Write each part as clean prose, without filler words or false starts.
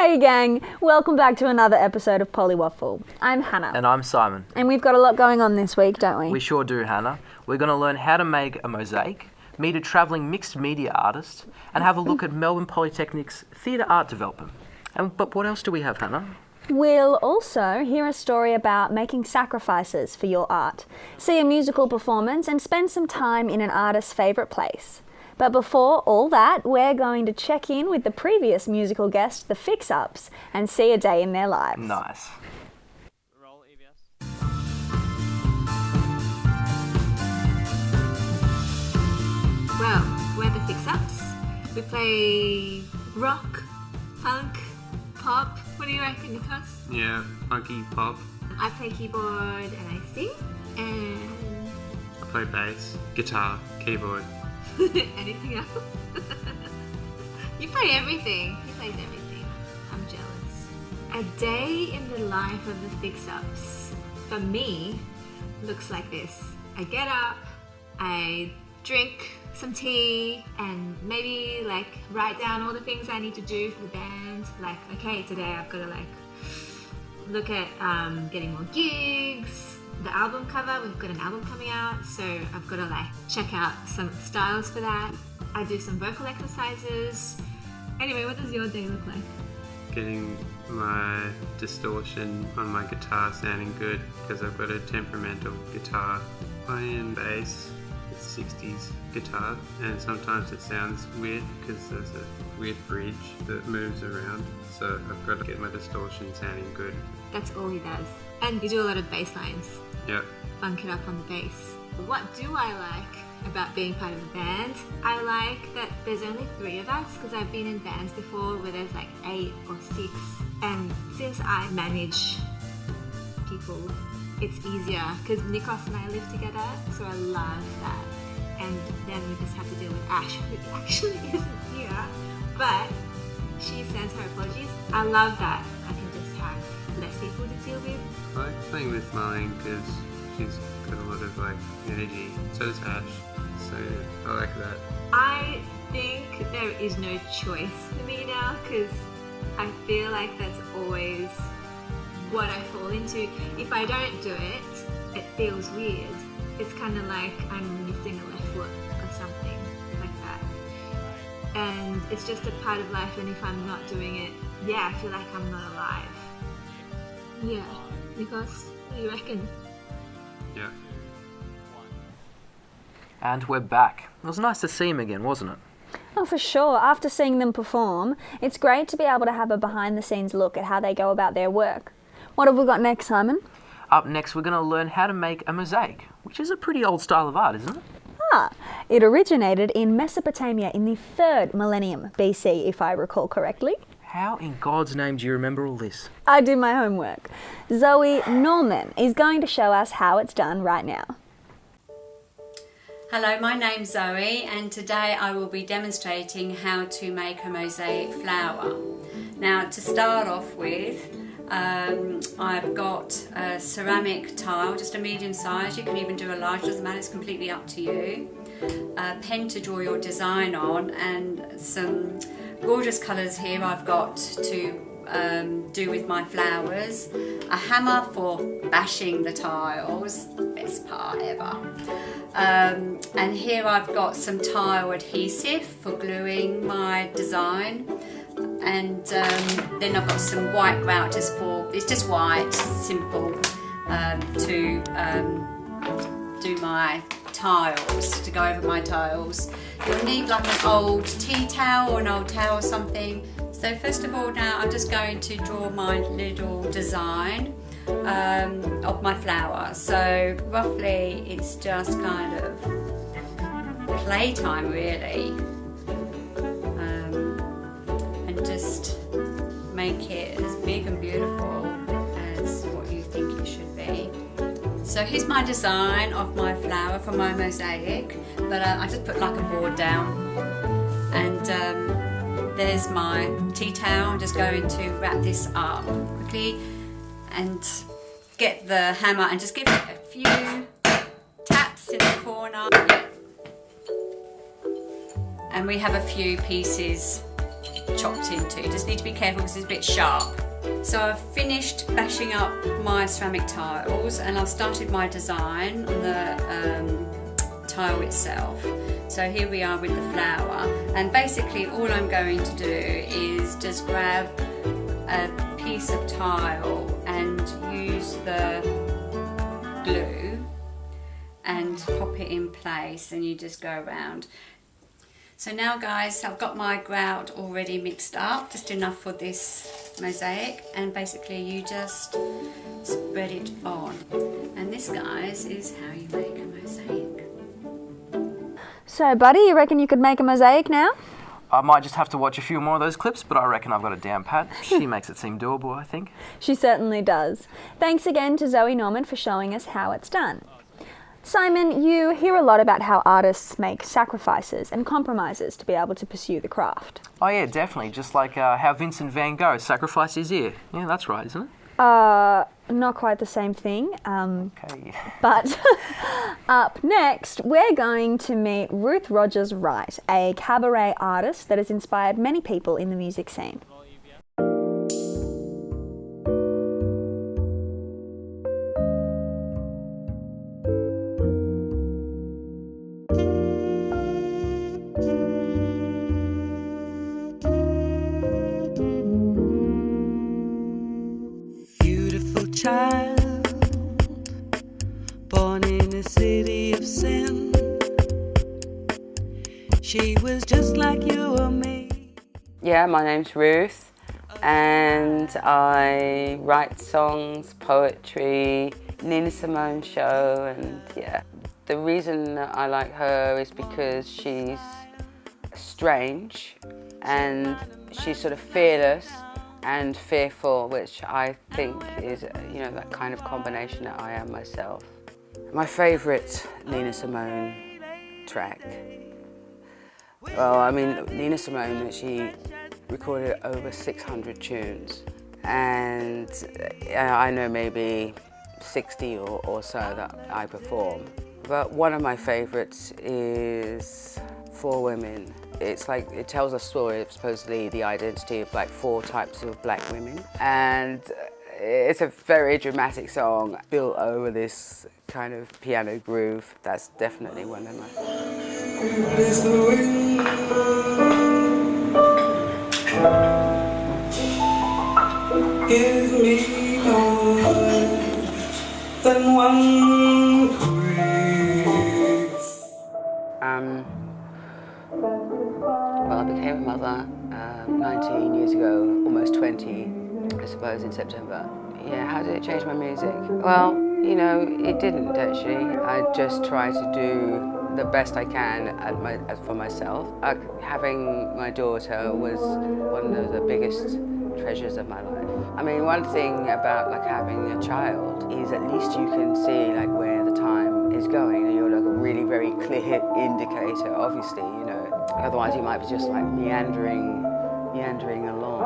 Hey gang, welcome back to another episode of PolyWaffle. I'm Hannah. And I'm Simon. And we've got a lot going on this week, don't we? We sure do, Hannah. We're going to learn how to make a mosaic, meet a travelling mixed media artist, and have a look at Melbourne Polytechnic's theatre art development. But what else do we have, Hannah? We'll also hear a story about making sacrifices for your art, see a musical performance, and spend some time in an artist's favourite place. But before all that, we're going to check in with the previous musical guest, the Fixups, and see a day in their lives. Nice. Roll EBS. Well, we're the Fixups. We play rock, punk, pop. What do you reckon, Nicholas? Yeah, funky pop. I play keyboard and I sing. And I play bass, guitar, keyboard. anything else? You play everything. He plays everything. I'm jealous. A day in the life of the Fixups, for me, looks like this. I get up, I drink some tea, and maybe write down all the things I need to do for the band. Okay, today I've got to look at getting more gigs. The album cover, we've got an album coming out, so I've got to check out some styles for that. I do some vocal exercises. Anyway, what does your day look like? Getting my distortion on my guitar sounding good because I've got a temperamental guitar. Playing bass, it's 60s guitar, and sometimes it sounds weird because there's a weird bridge that moves around, so I've got to get my distortion sounding good. That's all he does. And you do a lot of bass lines. Yep. Funk it up on the bass. What do I like about being part of a band? I like that there's only 3 of us because I've been in bands before where there's 8 or 6. And since I manage people, it's easier because Nikos and I live together, so I love that. And then we just have to deal with Ash, who actually isn't here, but she sends her apologies. I love that. I can just have less people to deal with. I like playing with Marlene because she's got a lot of energy. So does Ash. So I like that. I think there is no choice for me now because I feel like that's always what I fall into. If I don't do it, it feels weird. It's kind of like I'm missing a left foot or something like that. And it's just a part of life, and if I'm not doing it, I feel like I'm not alive. Yeah. Nikos, what do you reckon? Yeah. And we're back. It was nice to see him again, wasn't it? Oh, for sure. After seeing them perform, it's great to be able to have a behind-the-scenes look at how they go about their work. What have we got next, Simon? Up next, we're going to learn how to make a mosaic, which is a pretty old style of art, isn't it? It originated in Mesopotamia in the 3rd millennium BC, if I recall correctly. How in God's name do you remember all this? I do my homework. Zoey Norman is going to show us how it's done right now. Hello, my name's Zoe, and today I will be demonstrating how to make a mosaic flower. Now, to start off with, I've got a ceramic tile, just a medium size. You can even do a large, doesn't matter, it's completely up to you. A pen to draw your design on, and some gorgeous colours here I've got to do with my flowers. A hammer for bashing the tiles, best part ever. And here I've got some tile adhesive for gluing my design. And then I've got some white grout it's just white, simple, to do my tiles, to go over my tiles. You'll need an old tea towel or an old towel or something. So first of all now I'm just going to draw my little design of my flower. So roughly it's just kind of playtime really. Just make it as big and beautiful as what you think it should be. So here's my design of my flower for my mosaic, but I just put a board down, and there's my tea towel. I'm just going to wrap this up quickly and get the hammer and just give it a few taps in the corner. And we have a few pieces chopped into. You just need to be careful because it's a bit sharp. So I've finished bashing up my ceramic tiles and I've started my design on the tile itself. So here we are with the flower, and basically all I'm going to do is just grab a piece of tile and use the glue and pop it in place, and you just go around. So now guys, I've got my grout already mixed up, just enough for this mosaic, and basically you just spread it on. And this, guys, is how you make a mosaic. So, buddy, you reckon you could make a mosaic now? I might just have to watch a few more of those clips, but I reckon I've got it down pat. She makes it seem doable, I think. She certainly does. Thanks again to Zoey Norman for showing us how it's done. Simon, you hear a lot about how artists make sacrifices and compromises to be able to pursue the craft. Oh yeah, definitely. Just like how Vincent van Gogh sacrificed his ear. Yeah, that's right, isn't it? Not quite the same thing. Okay. But up next, we're going to meet Ruth Rogers Wright, a cabaret artist that has inspired many people in the music scene. Child, born in a city of sin. She was just like you or me. Yeah, my name's Ruth, and I write songs, poetry, Nina Simone show, and yeah. The reason that I like her is because she's strange and she's sort of fearless and fearful, which I think is, you know, that kind of combination that I am myself. My favourite Nina Simone track. Well, I mean, Nina Simone, she recorded over 600 tunes, and I know maybe 60 or so that I perform. But one of my favourites is For Women. It's like, it tells a story of supposedly the identity of like 4 types of black women. And it's a very dramatic song built over this kind of piano groove. That's definitely one of my Give me more than one grace. Well, I became a mother 19 years ago, almost 20, I suppose, in September. Yeah, how did it change my music? Well, you know, it didn't actually. I just try to do the best I can for myself. Having my daughter was one of the biggest treasures of my life. I mean, one thing about like having a child is at least you can see like where the time is going, and you're like a really very clear indicator, obviously, you know. Otherwise you might be just like meandering along.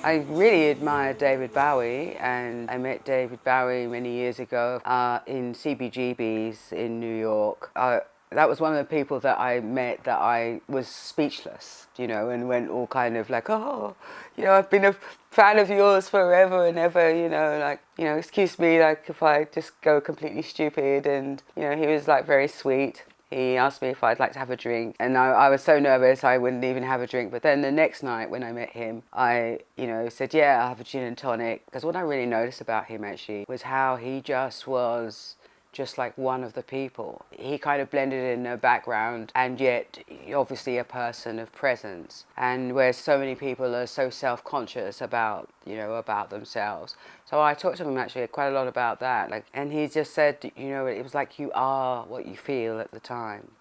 I really admired David Bowie, and I met David Bowie many years ago in CBGB's in New York. That was one of the people that I met that I was speechless, you know, and went all kind of like, oh, you know, I've been a fan of yours forever and ever, you know, like, you know, excuse me, like if I just go completely stupid. And, you know, he was like very sweet. He asked me if I'd like to have a drink, and I was so nervous I wouldn't even have a drink. But then the next night when I met him, I, you know, said, yeah, I'll have a gin and tonic. Because what I really noticed about him actually was how he just was just like one of the people. He kind of blended in the background, and yet obviously a person of presence. And where so many people are so self-conscious about, you know, about themselves. So I talked to him actually quite a lot about that. Like, and he just said, you know, it was like you are what you feel at the time.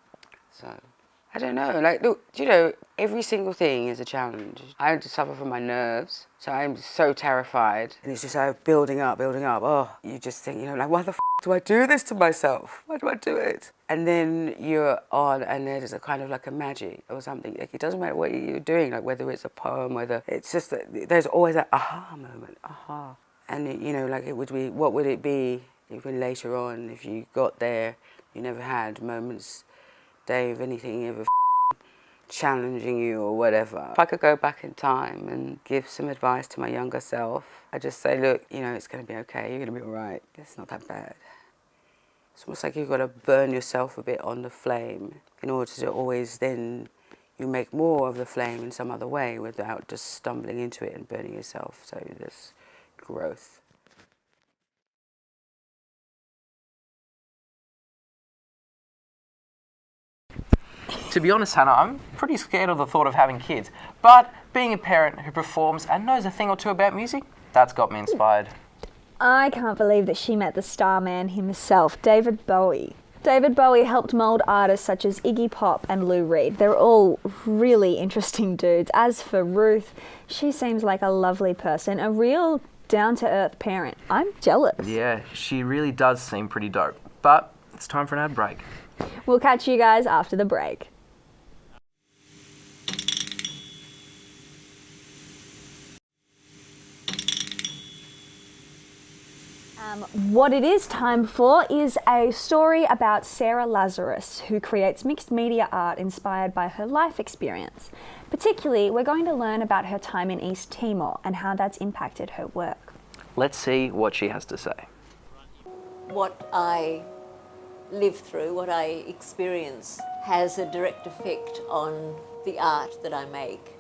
So, I don't know, like, look, you know, every single thing is a challenge. I suffer from my nerves, so I'm so terrified. And it's just like building up. Oh, you just think, you know, like, why the f do I do this to myself? Why do I do it? And then you're on, and there's a kind of like a magic or something. Like, it doesn't matter what you're doing, like whether it's a poem, whether it's just that there's always that aha moment, aha. And it, you know, like, it would be, what would it be even later on if you got there, you never had moments, Dave, anything ever challenging you or whatever. If I could go back in time and give some advice to my younger self, I'd just say, look, you know, it's going to be okay, you're going to be all right. It's not that bad. It's almost like you've got to burn yourself a bit on the flame in order to always then you make more of the flame in some other way without just stumbling into it and burning yourself. So there's growth. To be honest, Hannah, I'm pretty scared of the thought of having kids. But being a parent who performs and knows a thing or two about music, that's got me inspired. I can't believe that she met the star man himself, David Bowie. David Bowie helped mould artists such as Iggy Pop and Lou Reed. They're all really interesting dudes. As for Ruth, she seems like a lovely person, a real down-to-earth parent. I'm jealous. Yeah, she really does seem pretty dope. But it's time for an ad break. We'll catch you guys after the break. What it is time for is a story about Sara Lazarus, who creates mixed media art inspired by her life experience. Particularly, we're going to learn about her time in East Timor and how that's impacted her work. Let's see what she has to say. What I live through, what I experience, has a direct effect on the art that I make.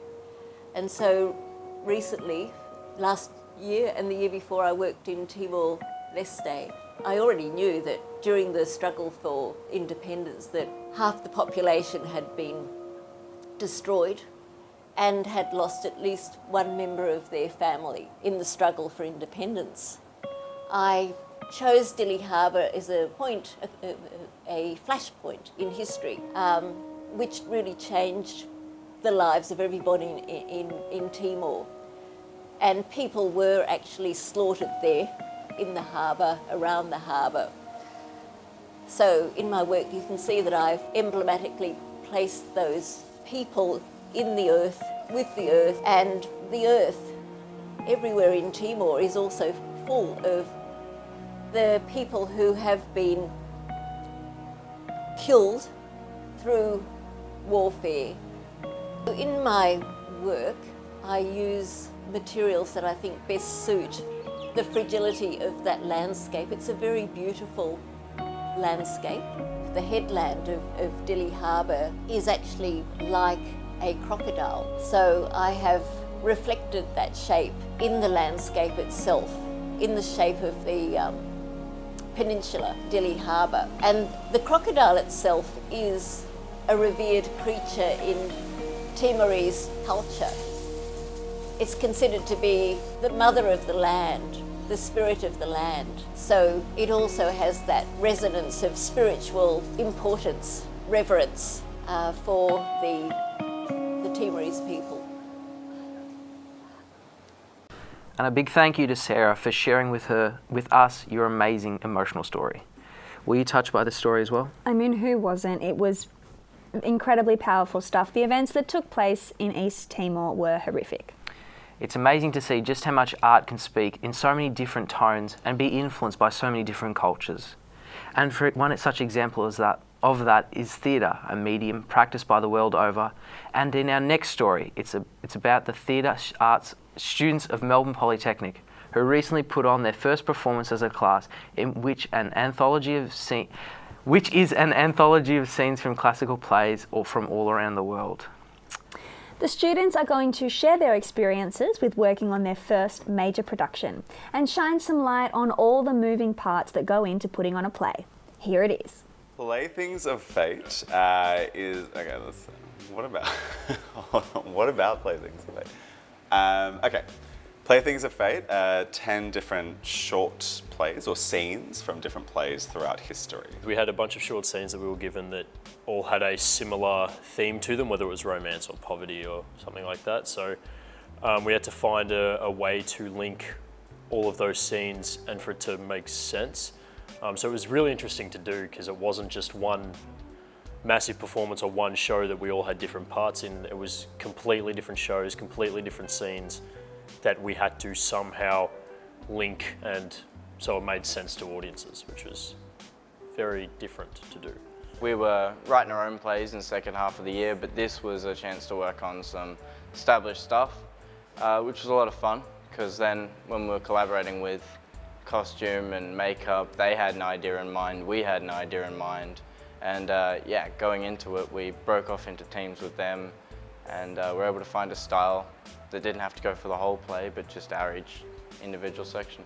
And so recently, last year and the year before, I worked in Timor-Leste. I already knew that during the struggle for independence that half the population had been destroyed and had lost at least one member of their family in the struggle for independence. I chose Dili Harbour as a point, a flashpoint in history, which really changed the lives of everybody in Timor. And people were actually slaughtered there in the harbour, around the harbour. So in my work you can see that I've emblematically placed those people in the earth, with the earth, and the earth everywhere in Timor is also full of the people who have been killed through warfare. In my work I use materials that I think best suit the fragility of that landscape. It's a very beautiful landscape. The headland of Dili Harbour is actually like a crocodile. So I have reflected that shape in the landscape itself, in the shape of the peninsula, Dili Harbour. And the crocodile itself is a revered creature in Timorese culture. It's considered to be the mother of the land, the spirit of the land. So it also has that resonance of spiritual importance, reverence for the Timorese people. And a big thank you to Sara for sharing with us your amazing emotional story. Were you touched by the story as well? I mean, who wasn't? It was incredibly powerful stuff. The events that took place in East Timor were horrific. It's amazing to see just how much art can speak in so many different tones and be influenced by so many different cultures. And for one such example as that is theatre, a medium practiced by the world over. And in our next story, it's about the theatre arts students of Melbourne Polytechnic who recently put on their first performance as a class in which is an anthology of scenes from classical plays or from all around the world. The students are going to share their experiences with working on their first major production and shine some light on all the moving parts that go into putting on a play. Here it is. Playthings of Fate is... Okay, what about... what about Playthings of Fate? Okay, Playthings of Fate are 10 different short plays or scenes from different plays throughout history. We had a bunch of short scenes that we were given that all had a similar theme to them, whether it was romance or poverty or something like that. So we had to find a way to link all of those scenes and for it to make sense. So it was really interesting to do because it wasn't just one massive performance or one show that we all had different parts in. It was completely different shows, completely different scenes that we had to somehow link, and so it made sense to audiences, which was very different to do. We were writing our own plays in the second half of the year, but this was a chance to work on some established stuff, which was a lot of fun, because then when we were collaborating with costume and makeup, they had an idea in mind, we had an idea in mind, and yeah, going into it, we broke off into teams with them, and were able to find a style that didn't have to go for the whole play, but just our each individual section.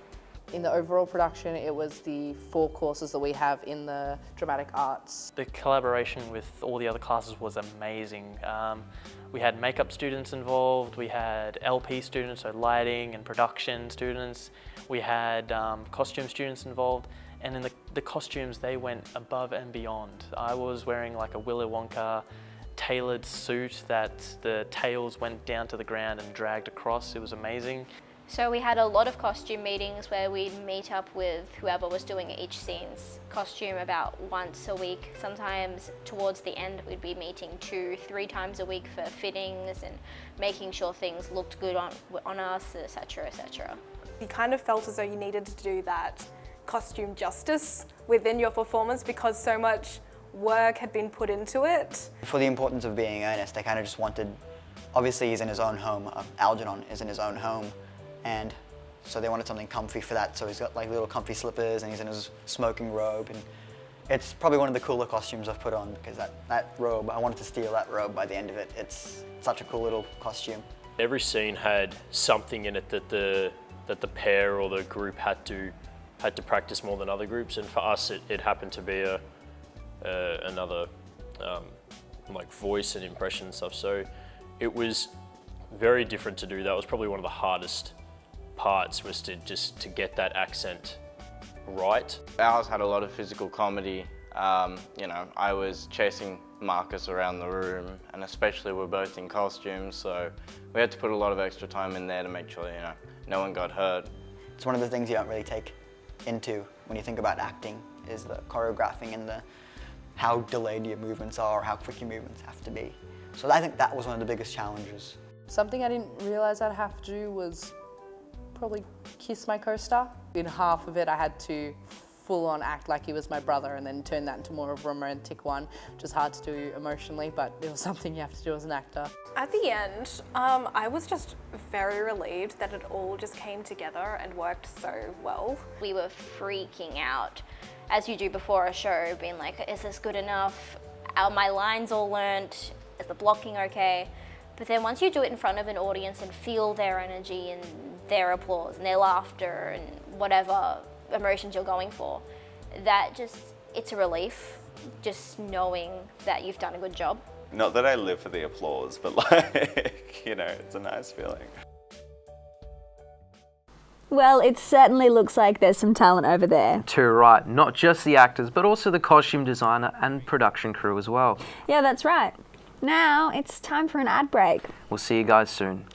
In the overall production, it was the 4 courses that we have in the dramatic arts. The collaboration with all the other classes was amazing. We had makeup students involved, we had LP students, so lighting and production students, we had costume students involved, and in the costumes they went above and beyond. I was wearing like a Willy Wonka tailored suit that the tails went down to the ground and dragged across. It was amazing. So we had a lot of costume meetings where we'd meet up with whoever was doing each scene's costume about once a week. Sometimes towards the end we'd be meeting 2-3 times a week for fittings and making sure things looked good on us, etc, etc. You kind of felt as though you needed to do that costume justice within your performance because so much work had been put into it. For the importance of being earnest, they kind of just wanted, obviously he's in his own home, Algernon is in his own home, and so they wanted something comfy for that, so he's got like little comfy slippers and he's in his smoking robe, and it's probably one of the cooler costumes I've put on because that robe, I wanted to steal that robe by the end of it. It's such a cool little costume. Every scene had something in it that the pair or the group had to practice more than other groups, and for us it happened to be another like voice and impression and stuff, so it was very different to do. That was probably one of the hardest parts, was to get that accent right. Ours had a lot of physical comedy. You know, I was chasing Marcus around the room, and especially we're both in costumes, so we had to put a lot of extra time in there to make sure, you know, no one got hurt. It's one of the things you don't really take into when you think about acting, is the choreographing and how delayed your movements are, or how quick your movements have to be. So I think that was one of the biggest challenges. Something I didn't realise I'd have to do was probably kiss my co-star. In half of it I had to full-on act like he was my brother and then turn that into more of a romantic one, which is hard to do emotionally, but it was something you have to do as an actor. At the end, I was just very relieved that it all just came together and worked so well. We were freaking out, as you do before a show, being like, is this good enough? Are my lines all learnt? Is the blocking okay? But then once you do it in front of an audience and feel their energy and their applause and their laughter and whatever emotions you're going for, that just, it's a relief, just knowing that you've done a good job. Not that I live for the applause, but like, you know, it's a nice feeling. Well, it certainly looks like there's some talent over there. Too right, not just the actors, but also the costume designer and production crew as well. Yeah, that's right. Now it's time for an ad break. We'll see you guys soon.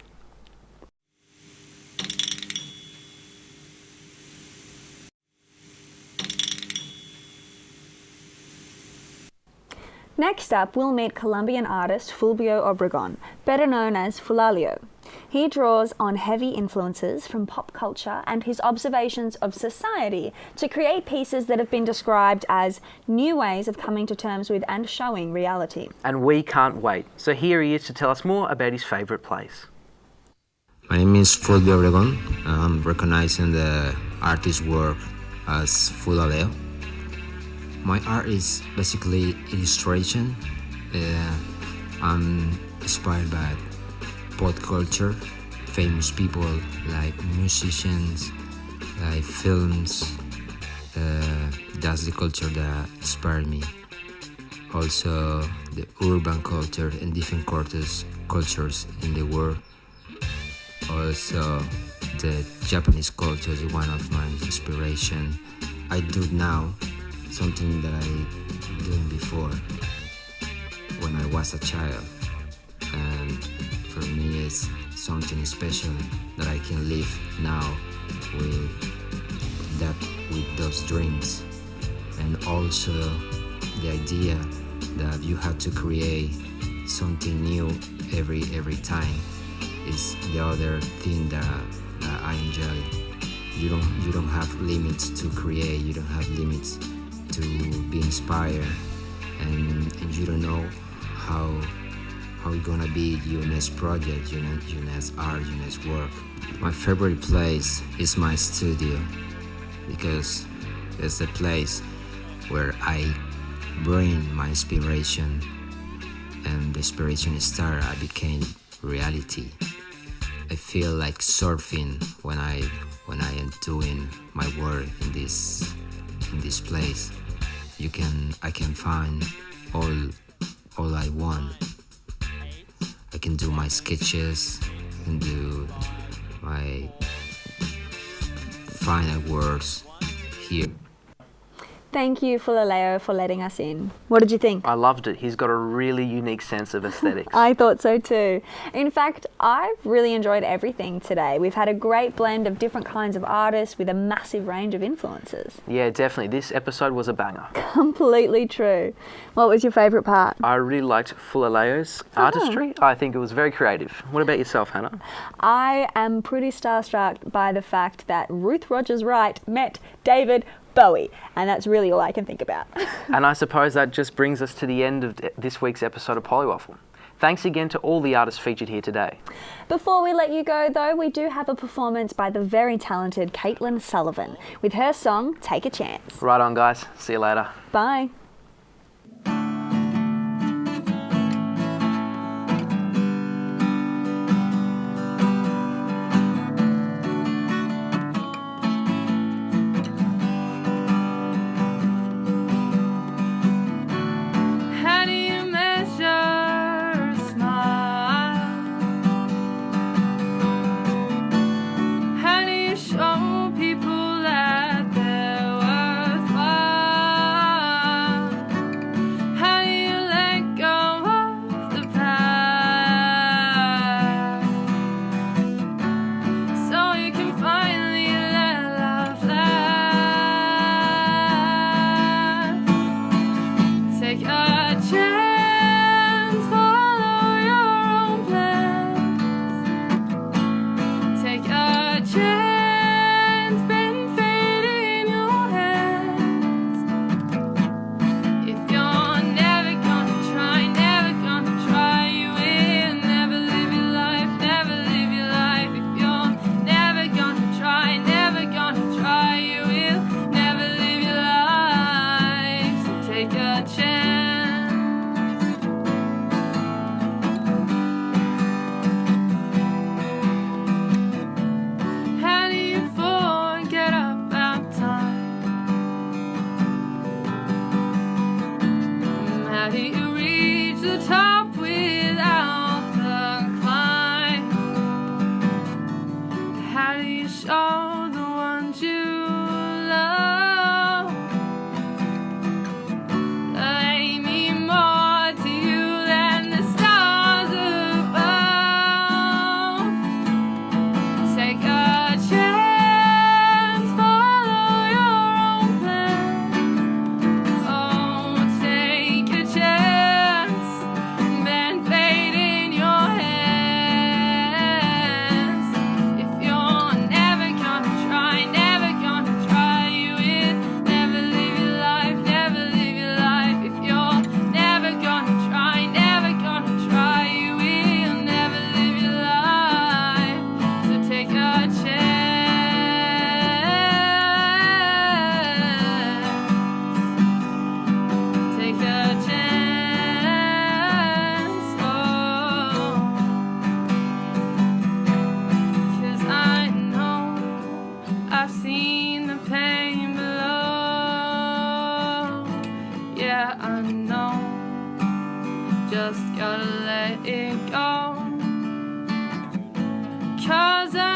Next up, we'll meet Colombian artist Fulvio Obregon, better known as Fulalio. He draws on heavy influences from pop culture and his observations of society to create pieces that have been described as new ways of coming to terms with and showing reality. And we can't wait. So here he is to tell us more about his favourite place. My name is Fulvio Obregon. I'm recognizing the artist's work as Fulalio. My art is basically illustration. I'm inspired by pop culture, famous people like musicians, like films. That's the culture that inspired me. Also, the urban culture and different cultures in the world. Also, the Japanese culture is one of my inspiration. I do now something that I doing before when I was a child, and for me it's something special that I can live now with those dreams, and also the idea that you have to create something new every time is the other thing that I enjoy. You don't have limits to create. You don't have limits to be inspired, and you don't know how it's gonna be your next project, your next art, your next work. My favorite place is my studio because it's the place where I bring my inspiration, and the inspiration started, I became reality. I feel like surfing when I am doing my work in this place. I can find all I want. I can do my sketches and do my final words here. Thank you, Fulaleo, for letting us in. What did you think? I loved it. He's got a really unique sense of aesthetics. I thought so too. In fact, I've really enjoyed everything today. We've had a great blend of different kinds of artists with a massive range of influences. Yeah, definitely. This episode was a banger. Completely true. What was your favourite part? I really liked Fulaleo's artistry. I think it was very creative. What about yourself, Hannah? I am pretty starstruck by the fact that Ruth Rogers Wright met David Bowie, and that's really all I can think about. And I suppose that just brings us to the end of this week's episode of PolyWaffle. Thanks again to all the artists featured here today. Before we let you go though, we do have a performance by the very talented Caitlyn Sullivan with her song Take a Chance. Right on, guys. See you later. Bye. Just gotta let it go, 'cause I